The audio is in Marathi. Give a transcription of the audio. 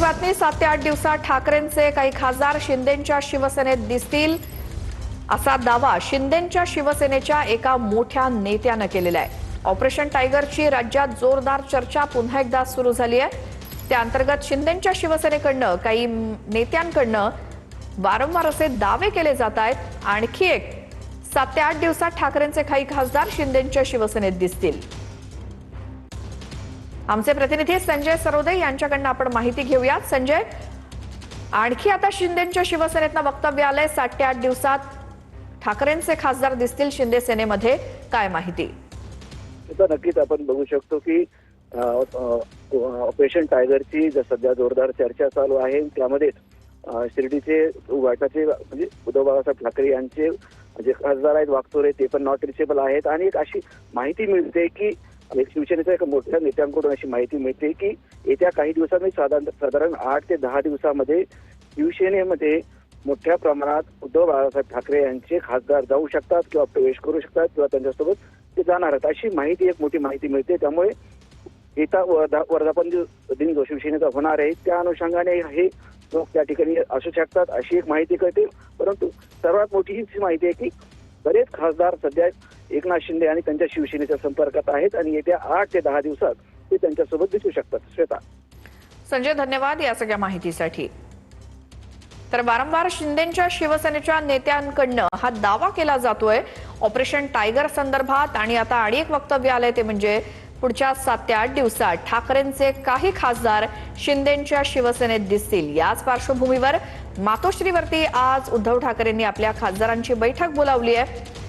बातमी 7 ते 8 दिवसात ठाकरेंचे काही खासदार शिंदेंच्या शिवसेनेत दिसतील असा दावा शिंदेंच्या शिवसेनेच्या एका मोठ्या नेत्यानं केलेला आहे। ऑपरेशन टायगरची राज्यात जोरदार चर्चा पुन्हा एकदा सुरू झाली आहे। त्या अंतर्गत शिंदेंच्या शिवसेनेकडनं काही नेत्यांकडनं वारंवार असे दावे केले जात आहेत। आणखी एक 7 ते 8 दिवसात ठाकरेंचे काही खासदार शिंदेंच्या शिवसेनेत दिसतील। आमचे प्रतिनिधी संजय सरोदे यांच्याकडनं आपण माहिती घेऊयात। संजय, आणखी आता शिंदेंच्या शिवसेनेतनं वक्तव्य आलंय 7 ते 8 दिवसात ठाकरेंचे खासदार दिसतील शिंदे सेनेमध्ये, काय माहिती? नक्कीच आपण बघू शकतो की ऑपरेशन टायगरची सध्या जोरदार चर्चा चालू आहे। त्यामध्ये शिर्डीचे उभाटाचे म्हणजे उद्धव बाळासाहेब ठाकरे यांचे जे खासदार आहेत वागचोरे ते पण नॉट रिचेबल आहेत। आणि एक अशी माहिती मिळते की शिवसेनेच्या एका मोठ्या नेत्यांकडून अशी माहिती मिळते की येत्या काही दिवसांनी साधारण 8 ते 10 दिवसामध्ये शिवसेनेमध्ये मोठ्या प्रमाणात उद्धव बाळासाहेब ठाकरे यांचे खासदार जाऊ शकतात किंवा प्रवेश करू शकतात किंवा त्यांच्यासोबत ते जाणार आहेत, अशी माहिती एक मोठी माहिती मिळते। त्यामुळे येता वर्धापन दिन जो शिवसेनेचा होणार आहे त्या अनुषंगाने हे लोक त्या ठिकाणी असू शकतात अशी एक माहिती कळते। परंतु सर्वात मोठी ही माहिती आहे की बरेच खासदार सध्या एकनाथ शिंदे आणि त्यांच्या शिवसेनेच्या संपर्कात आहेत आणि येत्या 8 ते 10 दिवसात ते त्यांच्यासोबत दिसू शकतात। श्वेता। संजय, धन्यवाद या सगळ्या माहितीसाठी। तर वारंवार शिंदेंच्या शिवसेनेच्या नेत्यांकडनं हा दावा केला जातोय ऑपरेशन टायगर संदर्भात, आणि आता आणि एक वक्तव्य आलंय ते म्हणजे पुढच्या 7 ते 8 दिवसात ठाकरेंचे काही खासदार शिंदेंच्या शिवसेनेत दिसतील। याच पार्श्वभूमीवर मातोश्रीवरती आज उद्धव ठाकरेंनी आपल्या खासदारांची बैठक बोलावली आहे।